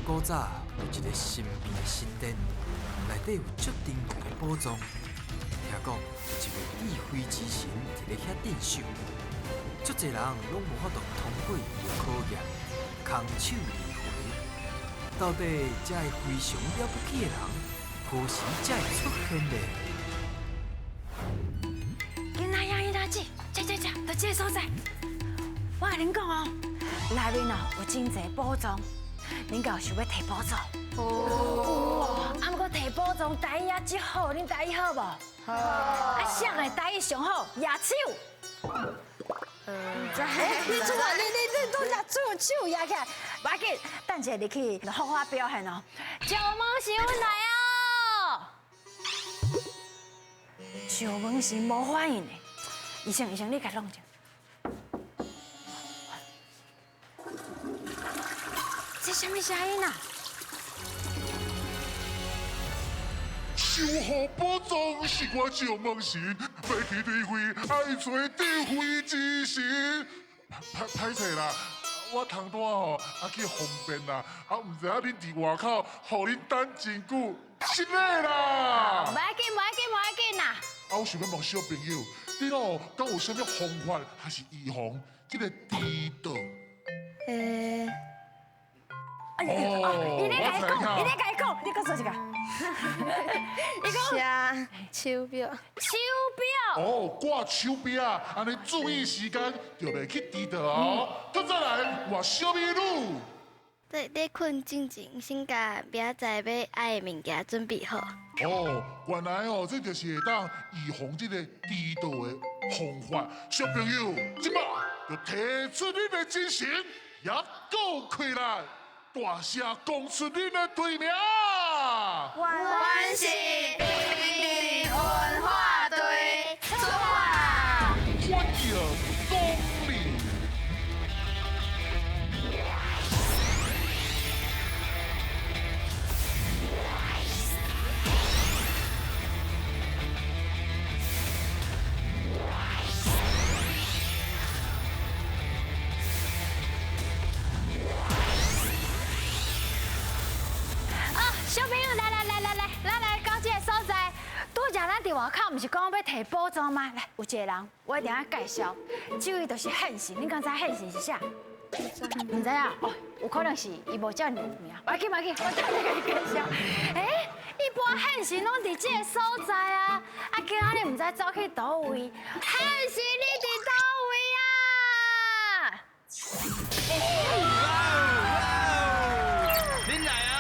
古早有一个神秘的神殿，内底有足珍贵的宝藏。听讲有一位智慧之神伫咧遐镇守，足侪人拢无法度通过伊的考验，空手而回。到底这个非常了不起的人，何时才会出现呢？囡仔呀，囡仔姐，就这个所在。我甲恁讲哦，内面哦有真侪宝藏，恁敢有想要摕宝藏？哦，啊，不过摕宝藏台语啊，只好，恁台语好无？好。啊，谁的台语上好？野手。唔知。你出来，你都只手野起来，不要紧，等下你去好好表现哦。石门是阮来哦。石门是无反应的，医生，你甲弄者。这什么声音啊？守护宝藏是我石门神，要去对会爱找智慧之神。歹势啦，我通单吼去方便啦，唔知影恁伫外口，互恁等真久，失礼啦。不要紧啦。我想要问小朋友，你哦，敢有啥物方法还是预防这个猪倒？伊咧甲伊讲，你告诉一个。写手表。手表。哦，挂手表，安尼注意时间，就袂去猪倒哦。再来，换小美女。在困之前，先甲明仔载要爱的物件准备好。哦，原来哦，这就是会当预防这个猪倒的方法。小朋友，即摆就提出你的精神，也够开来。大声讲出你的队名！阮是地文化队出发。欢迎光临。小朋友，来，咱来到这个所在。拄则咱伫外口，毋是讲要摕宝藏吗？来，有一个人，我一定要介绍。这位就是汉神，你刚才汉神是啥？唔知啊？哦，有可能是伊无叫你有名。不要紧，我等下甲你介绍。一般汉神拢伫这个所在啊，今仔日唔知走去倒位。汉神，你伫倒位啊？恁来啊！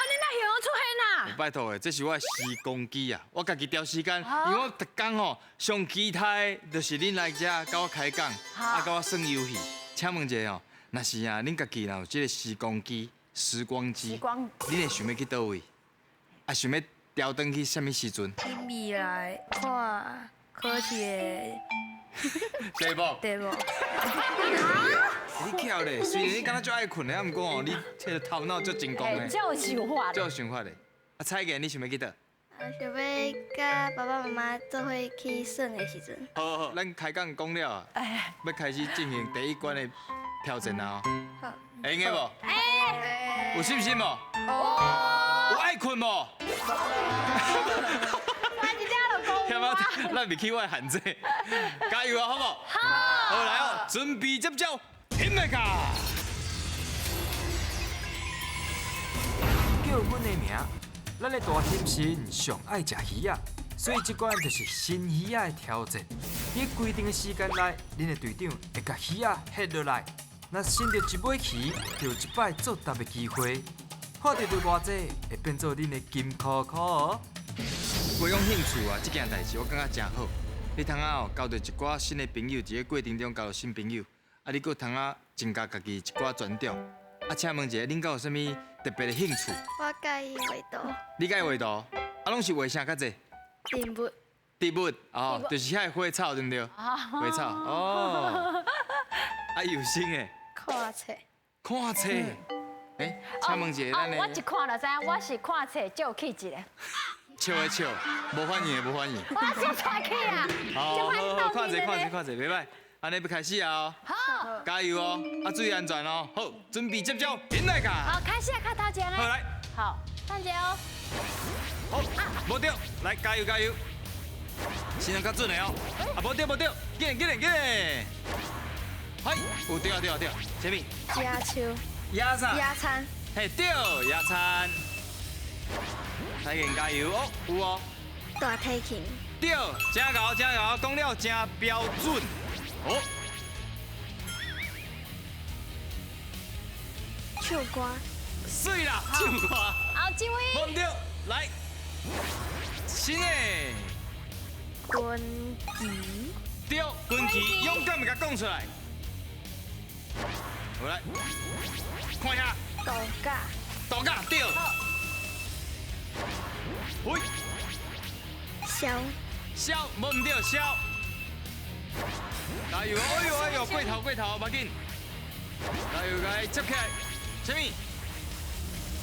你哪会出现啊？拜托诶，这是我的时光机啊！我家己调时间，因为我逐工吼上期待就是恁来遮甲我开讲，甲我耍游戏。请问一下哦，若是啊，恁家己若有这个时光机，恁会想要去倒位？啊，想要调转去什么时阵？去未来看考试对无？对无？你巧咧，虽然你敢若足爱困的，啊，毋过哦，你这个头脑足精光的，这有想法足有想法的。啊，蔡健，你想要去倒？想要甲爸爸妈妈做伙去耍的时阵。好，咱开讲讲了啊，要开始进行第一关的挑战啊！好。会用的无？有信心无？有爱困无？要不要咱别去我的限制，加油啊，好不好？好，来哦，准备接招，听来卡。叫阮的名，咱的大天神上爱食鱼仔，所以这关就是新鱼仔的挑战。在规定的时间内，恁的队长会甲鱼仔下落来。若伸到一尾鱼，就有一摆作答的机会。看到对偌济，会变做恁的金箍箍哦。培养兴趣啊，这件代志我感觉真好。你通哦交到一寡新的朋友，伫个过程中交到新朋友，啊，你搁通增加家己一寡专长。啊，请问一下，恁敢有啥物特别的兴趣？我介意画图。你介画图？啊，拢是画啥较济？植物。植物哦，就是遐花草对不对？花草哦。啊，有心诶。看册。看册。请问一下，咱我一看就知影，我是看册就有气质的。笑的笑，无反应的无反应。我笑出去啊！好，看者，袂歹。安尼要开始啊！好，加油哦！啊，注意安全哦。好，准备接招，引来卡。好，开始啊，看头前好，嘞。来，好，等者哦。好，无对，来加油加油！先人较准的哦。啊，无对无对，紧紧紧！嗨，有对啊对啊对啊，前面家秋压啥？鸭餐嘿对，压餐。来人加油哦，有哦。大体琴对，真好真好，讲了真标准。哦，唱歌水啦，唱歌。好，这位。忘掉，来，新的，滚旗对，军旗，勇敢的甲讲出来。好来，看下，度假大家对，喂，消消，无唔对，消，加油，哎呦哎呦，过头过头，别紧，加油加油，接起来，什么？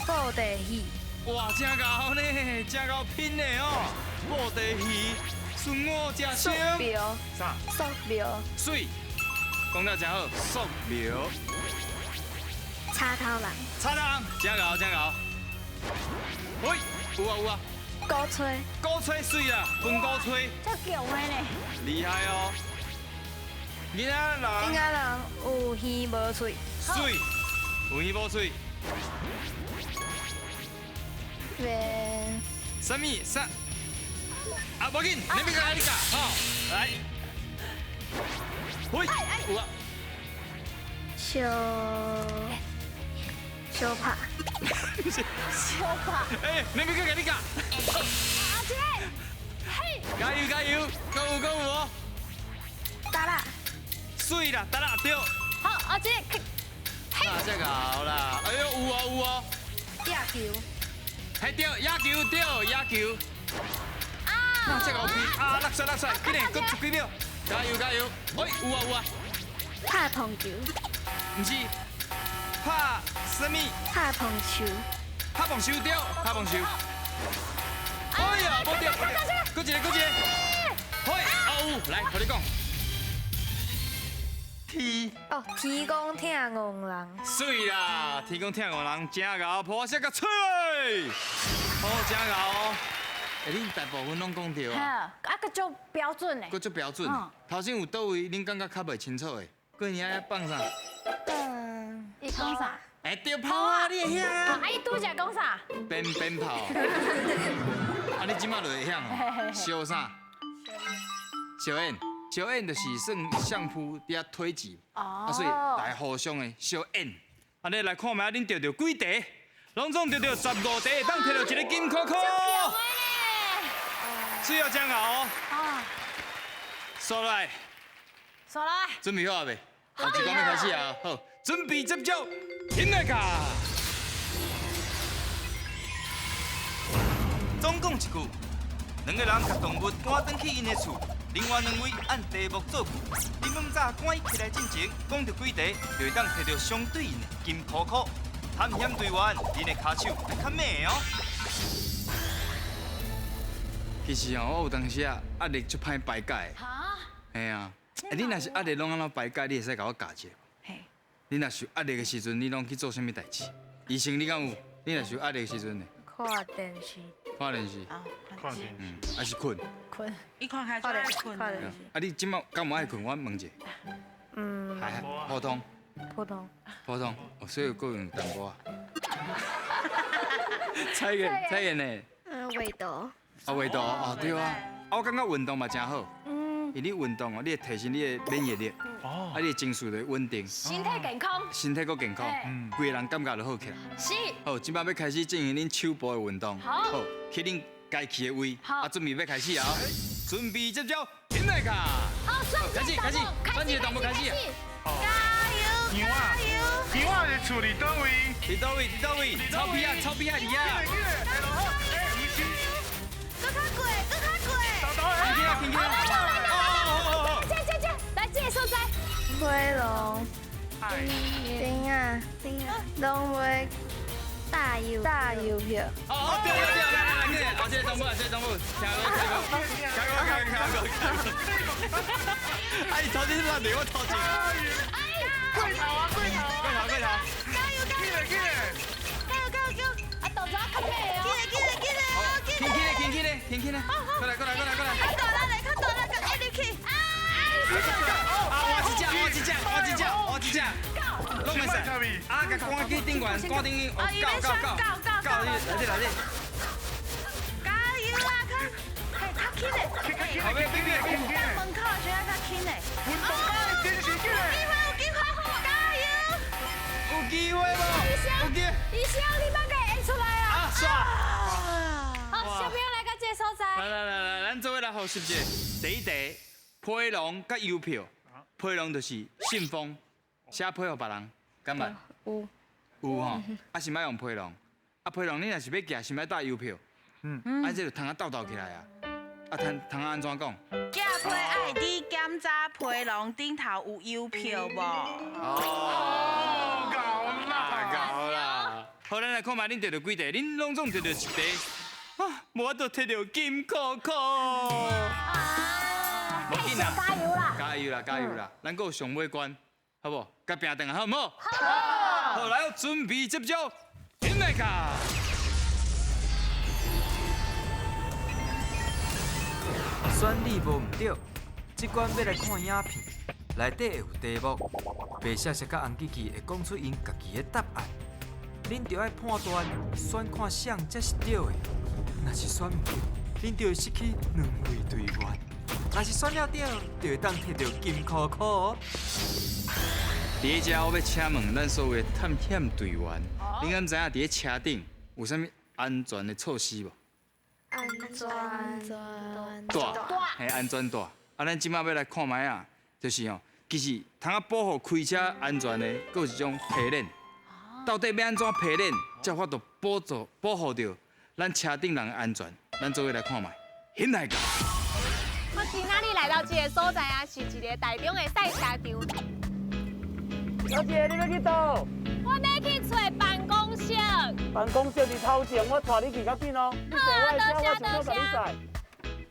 布袋戏哇，真高呢，真高拼的哦，布袋戏，顺我吃素香，描啥？素描水，讲了真好，素描。插头人差人，真高真高。喂，有啊有啊，鼓吹鼓吹水啦，分鼓吹，这强的呢。厉害哦。囡仔人应该人有耳无喙，水，有耳无水，变什么啥？啊，无紧，你别甲你教，好，来。喂，有啊，小拍小吧。哎，你别甲你教，阿姐，嘿，加油加油，够有够有哦。打啦水啦，得啦，对。好，阿姐，啊，这个好啦，哎呦，有哦有哦，野球嘿对，野球对，野球。啊，那这个有皮啊，落水落水，紧点，搁几秒，加油加油！喂，有啊有啊，拍棒球唔是，拍什么？拍棒球拍棒球对，拍棒球。哎呀，无对，搁一个，搁一个。嘿，啊有，来，和你讲。天，哦，天公听戆人，水啦，天公听我人真高，破色个吹，好真高哦。哎，恁大部分拢讲对好，啊，啊个足标准的。搁足标准嗯。头先有倒位恁感觉较袂清楚的？过年爱放啥？伊讲啥？哎，对炮啊，你会晓啊？啊，伊拄则讲啥？鞭炮。啊，你即马就会晓哦。烧啥？烧烟，烧烟就是算相扑伫遐推挤，哦啊，所以大家互相的烧烟。安尼来看觅，恁钓到几题？拢总钓到15题，当摕到一个金箍箍。水要真好哦。啊，收来，说来，准备好未？我一讲要开始啊！好，准备接招，引来卡。总讲一句，两个人甲动物赶转去因的厝，另外两位按题目做句。你们早赶伊起来进前，讲到几题，就会当摕到相对应的金箍箍。探险队员，恁的骹手要较猛哦。其实哦，我有当时啊压力就歹排解。哈，嘿啊，你若是压力拢安怎排解，你会使甲我教一下。嘿，你若是有压力的时阵，你拢去做啥物代志？医生，你敢有？你若是有压力的时阵呢？看电视，看电视，啊，看电还是困？困，伊看开始爱困看电视，啊，你即马敢有爱困？我问者，还普通，普通。普通，哦，所以有个人淡薄啊。猜验呢？味道啊，味道啊，对啊。啊，我感觉运动嘛真好，因为你运动哦，你会提升你的免疫力，啊，你的情绪就会稳定，身体健康，身体够健康，规个人感觉就好起来。是，好，即摆要开始进行恁手部的运动。好去恁该去的位。好啊，准备要开始啊！准备接招，引来卡。好，开始，专辑动作开始啊！牛啊，牛啊的厝伫倒位？伫倒位？臭屁啊！离啊！轻轻啊！来这个所在，飞龙，顶啊，拢袂大邮票。哦，对，来，后这个动物，听过。哎，头前乱点，我头前。龟头啊！加油！啊，动作较快哦。起来，过来。较大力，较一直去。我一只，拢袂使。啊，甲赶去顶悬，赶顶去，告，来这。加油啊！较轻嘞。后尾紧嘞。门口就要较轻嘞。运动家真是紧嘞！加油！有机会无？有机会。医生，你莫给演出来啊！啊，煞！好，小朋友来到这个所在。来，咱做伙来复习者。第一题，批笼甲邮票。批笼就是信封，写批互别人，敢捌？有吼，啊是莫用批笼，啊批笼你若是要寄，是莫带邮票，啊这就通倒起来啊，啊通安怎讲？寄批爱你检查批笼顶头有邮票无？哦，搞啦！好，咱来看卖恁摕到几题，恁拢总摕到一题，啊，无我都摕到金扣扣。无紧啦，加油啦！咱搁有上尾关，好不？甲拼定好唔好？好，来，准备接招，进来卡！选你无唔对，即关要来看影片，内底会有题目，白雪雪甲红琪琪会讲出因家己的答案，恁着爱判断，选看谁才是对的。若是选唔对，恁就会失去2位队员；若是选了对，就会当摕到金箍箍哦。第一只我要请问咱所有的探险队员，恁敢知影伫咧车顶有啥物安全的措施无？安全嘿，安全带。啊，咱即摆要来看卖啊，就是吼，其实通保护开车安全的，佫有一种皮链。到底要安怎皮链，才有法度保护到咱车顶人的安全？咱做伙来看卖，现来个。我今仔日来到这个所在啊，是一个台中的赛车场。小姐，你要去倒？我要去找办公室。办公室伫头前，我带你去较紧哦。你坐我的车，我顺便甲你载。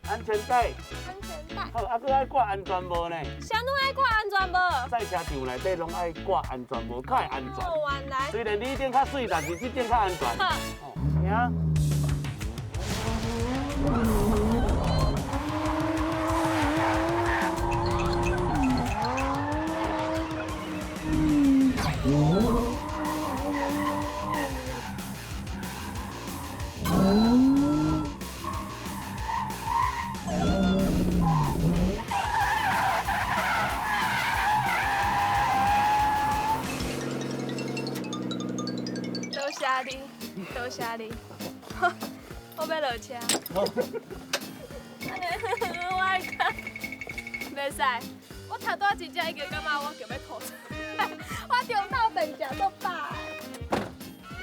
安全带。安全带。好，啊，佮爱挂安全帽呢。啥拢爱挂安全帽？赛车场内底拢爱挂安全帽，较会安全。哦，原来。虽然你顶较水，但是这顶较安全。哦，行。多谢你，我要落车。我爱看，袂使，我头拄一只已经感觉我就要吐出来，我中昼顿食都饱。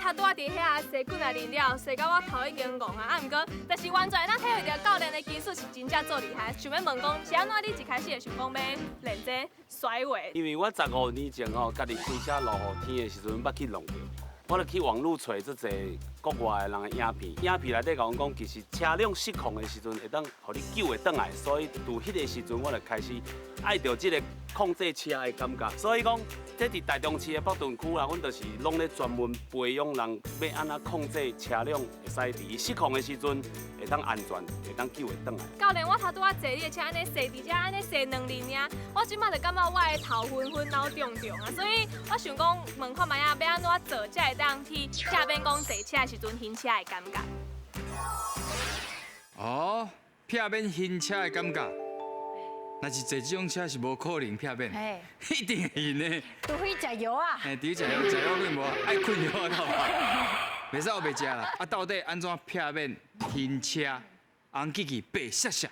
头拄伫遐洗滚来练了，洗到我头已经戆啊！啊，毋过，但是完全咱体会到教练的技术是真正做厉害。想要问讲，是安怎你一开始会想讲要练这甩尾？因为我15年前吼，家己开车落雨天的时阵，捌去弄着。我就去网络找这侪国外的人的影片，影片内底甲我讲，其实车辆失控的时阵会当，互你救会倒来，所以从迄个时阵我就开始爱着这个控制车的感觉。所以讲，这伫台中市的北屯区啦，阮就是拢咧专门培养人要安怎控制车辆，会使伫伊失控的时阵会当安全，会当救会倒来。教练，我头拄仔坐你的车，安尼坐伫遮，安尼坐2年尔，我即摆就感觉我的头昏脑重啊，所以我想讲问看卖啊，要安怎做才会当去车边讲坐车的时阵晕车的感觉。哦，撇免晕车的感觉，若是坐这种车是无可能撇免，一定会晕的。除非食药啊。嘿，除食药几无，爱困药啊，袂使学袂食啦。啊，到底安怎撇免晕车？红琪琪白雪雪。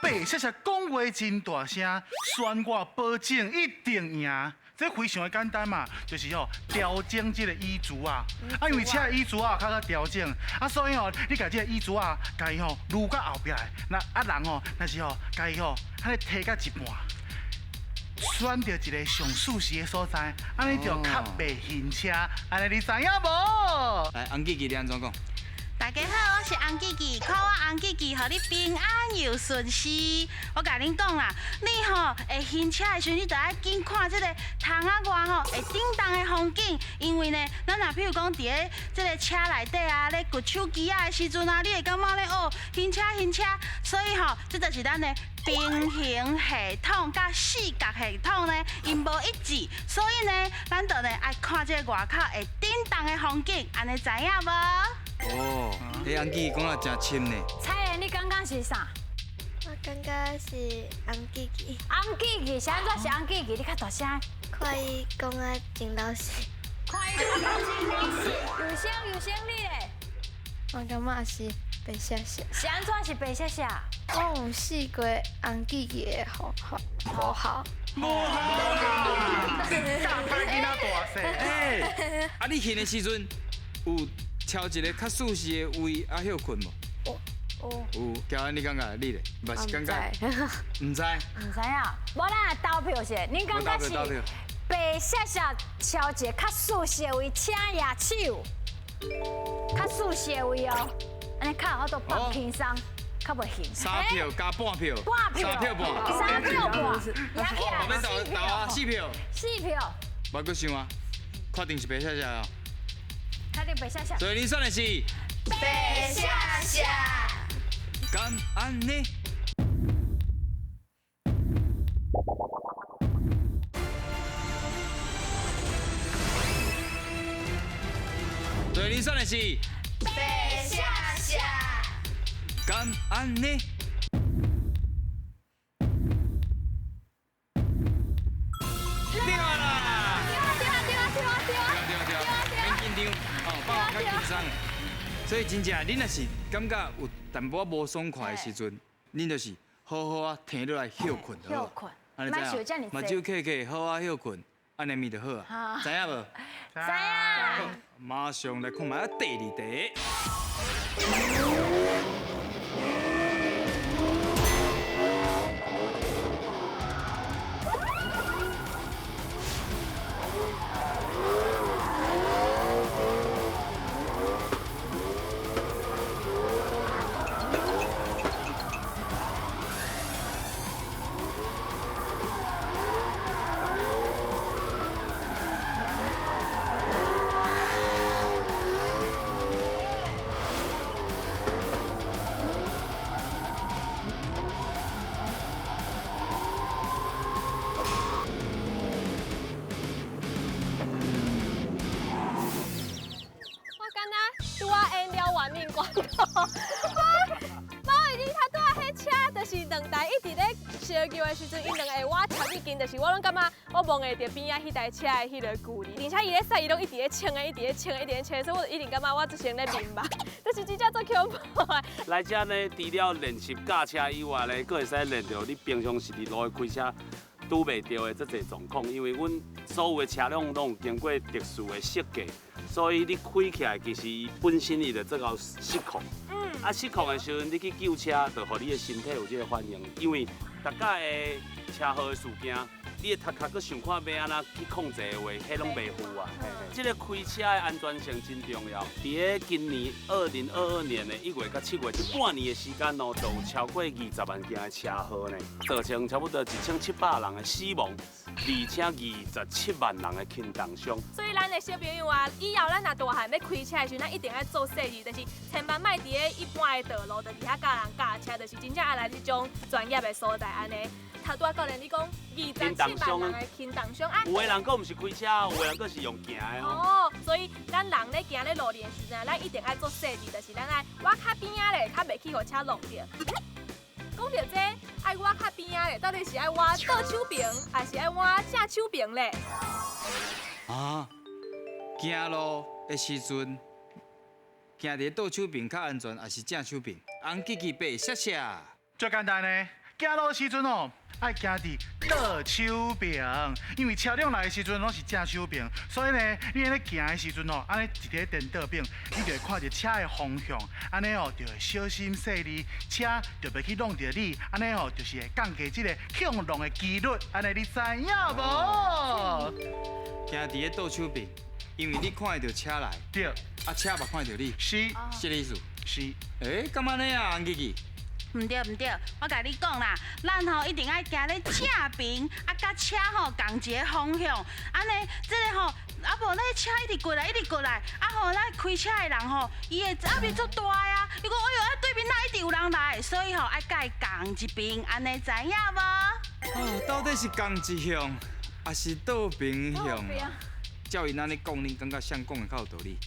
白雪雪讲话真大声，选我保证一定赢。这非常的简单嘛，就是调整这个椅子啊，因为车的椅子啊较调整，所以你甲这个椅子啊，甲伊撸到后壁来，那人若是甲伊安尼提到一半，选到一个上舒适的所在，安尼就较袂晕车，安尼你知影无？来，红记记你安怎讲？大家好，我是红记记，靠我红记记，互你平安又顺遂。我甲恁讲啦，你吼会晕车的时阵，你就爱紧看这个窗仔外吼会叮当的风景，因为呢，咱若譬如讲伫咧这个车内底啊，咧掘手机啊的时阵啊，你会感觉咧哦晕车，所以吼，这就是咱的平衡系统甲视觉系统呢，因无一致，所以呢，咱就呢爱看这个外口会叮当的风景，安尼知影无？哦，迄红记讲得真深呢。彩妍，你刚刚是啥？我感觉是红记记，红记记，是安怎是红记记？你较大声。看伊讲啊真老实。看伊讲真老实，有声你咧。我感觉是白写写。是安怎是白写写？我有试过红记记的方法，无效。大派囡仔大细。哎，啊，你翕的时阵有挑一个较舒适的位啊休困无？有，乔安你感觉你咧？嘛是感觉？唔知。唔知啊，无咱来投票是，恁感觉是白写写挑一个较舒适的位，请举手。较舒适的位哦，安尼较有法度放轻松，较袂晕。3票加半票。半票。3票半。3票半。后面投啊4票。4票。我搁想啊，确定是白写写哦。确定白写写。所以你选的是白写写。敢安尼？所以你选的是白写写。敢安尼？对啦！免紧张，哦，放较轻松。所以真正，恁若是感觉有淡薄仔无爽快的时阵，恁就是好好啊停落来休困就好。休困，安尼知影？目睭闭闭，好啊休困，安尼咪就好啊。知影无？知影。马上来看卖第2题。烧球的时阵，伊两个我超级近，就是我拢感觉我望会着边仔迄台车的迄个距离，而且伊咧驶，伊拢一直咧冲的，一直咧冲的，一直咧冲，所以我一定感觉我之前咧明白，就是真正做恐怖的。来这呢，除了练习驾车以外呢，佫会使练到你平常时伫路开车拄袂到的这侪状况，因为阮所有的车辆拢有经过特殊的设计，所以你开起来其实伊本身伊就做到失控。啊，失控的时阵，你去救车，就互你的身体有这个反应，因为大家的车祸的事件，你的头壳佮想看要安怎去控制的话，迄拢袂赴啊。这个开车的安全性真重要。伫咧今年2022年的1月到7月这半年的时间就有超过20万件的车祸呢，造成差不多1700人的死亡，而且27万人的轻重伤。所以咱的小朋友啊，以后咱若大汉要开车的时候，咱一定要做细致，就是千万莫伫咧一般的道路，就是遐教人驾车，就是真正爱来这种专业的所在安尼。头拄仔教练你讲27万人的轻重伤啊，有的人佫毋是开车，有的人佫是用行的哦。哦，所以咱人咧行咧路面的时阵，咱一定爱做细致，就是咱爱我较边仔咧，较袂去互车弄着。讲到这，爱我较边仔咧，到底是爱我倒手边，还是爱我正手边咧？啊，行路的时阵，行伫倒手边较安全，还是正手边？红记记白写写。最简单呢，行路时阵哦，爱行伫倒手边，因为车辆来的时阵拢是正手边，所以呢，你咧行的时阵哦，安尼一个颠倒边，你就会看着车的方向，安尼哦就会小心细腻，车就袂去弄着你，安尼哦就是会降低这个向浪的几率，安尼你知影无？行伫咧倒手边，因为你看会到车来，对，啊车嘛看到你，是是意思。是。干嘛呢啊，红吉吉？唔对唔对，我甲你讲啦，咱吼一定爱行咧正边，啊，甲车吼同一个方向，安尼即个吼，啊无那车一直过来，啊吼，咱开车的人吼，伊的压力足大呀。伊讲哎呦，啊对面那一直有人来，所以吼爱甲伊同一边，安尼知影无？到底是同一向，还是倒边向啊？照因安尼讲，恁感觉谁讲的较有道理？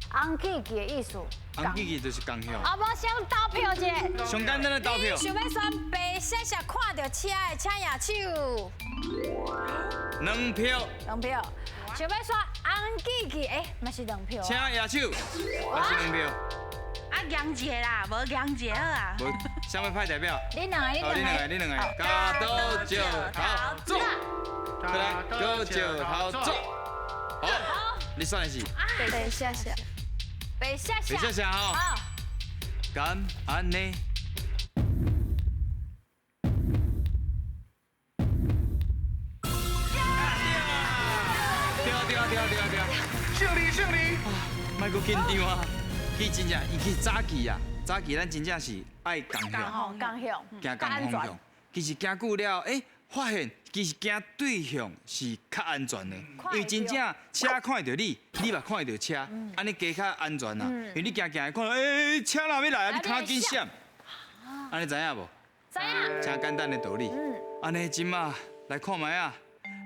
红记记的意思。红吉吉就是同向。啊，无先投票者。上简单的投票。想要选白色色看到车的，请举手。 2票。2票。想要选红记记，嘛是2票。请举手，也是2票。啊，赢一个啦，无赢一个好啊。无，啥物派代表？你两个。加多石头做。加多石头做。好，你选的是？白下下。 白下下。白下下哈。敢安尼？对。胜利！莫搁紧张啊！伊真正，伊去早期啊，早期咱真正是爱共向，共向，行共方向。其实行久了，发现其实行对向是较安全的，因为真正车看到你，你嘛看到车，安尼加较安全啦。因为你行看到，车若要来啊，你卡紧闪，安尼知影无？知影。真简单的道理。安尼今嘛来看卖啊，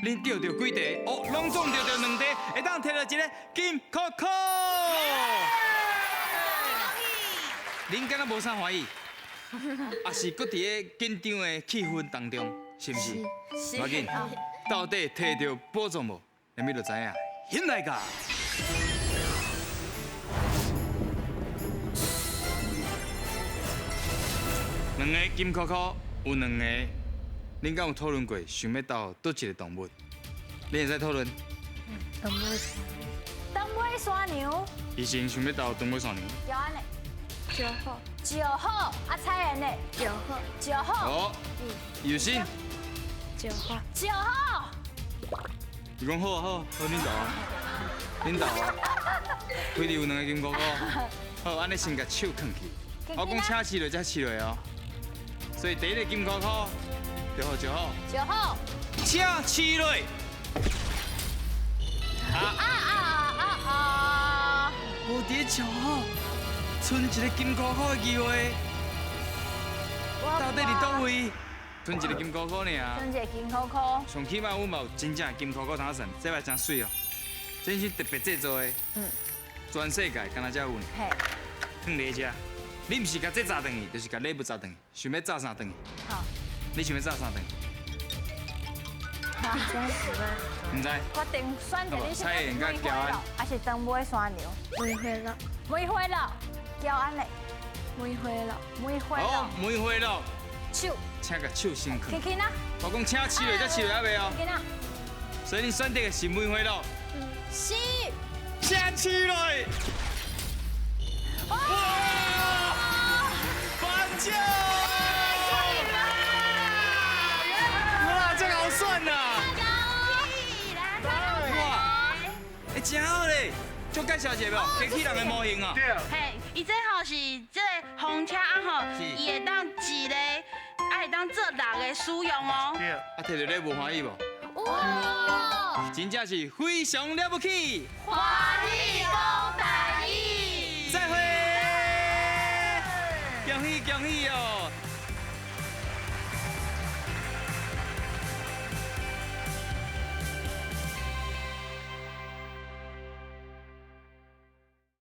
恁钓到几题？哦，拢总钓到2题，会当摕到一个金扣扣。恁敢若无啥欢喜？啊是搁伫咧紧张的气氛当中，是毋是？是。要紧，到底摕到宝藏无？咱咪就知影。现来个。2个金扣扣，有2个。恁敢有讨论过想要到倒一个动物？你会使讨论？东尾山牛。医生想要到东尾山牛。有安尼。 9号，啊，彩妍嘞？9号。好，有心。9号。伊讲好，恁到啊，恁到啊。规里有2个金箍箍，好，安尼先甲手放去。我讲车试落才试落哦。所以第一个金箍箍就好就好。9号。车试落。无伫9号。 剩一个金箍箍的机会，到底伫倒位？剩一个金箍箍尔。剩一个金箍箍。上起码阮嘛有真正的金箍箍通选，这摆真水哦，真是特别制作的。全世界敢若才有呢。嘿。放伫遮，你毋是甲这炸转去，就是甲礼物炸转去。想要炸啥转去？好。你想要炸啥转去？唔知。决定选择你是梅花鹿，还是东尾山牛？梅花鹿。梅花鹿。 叫安嘞，梅花鹿，好，梅花鹿，手，请个手先开。起呐，我讲请试落才试落还未哦。起呐，所以你选择的是梅花鹿。是。请试落。哇！颁奖！哇，这好算呐！哇，真好嘞！就介绍一下无，机器人的模型哦。嘿，伊这吼是这个风车啊吼，伊会当一个，会当做6个使用哦。啊，摕到你无欢喜无？哇！真正是非常了不起！欢喜讲大意。再会！恭喜哦！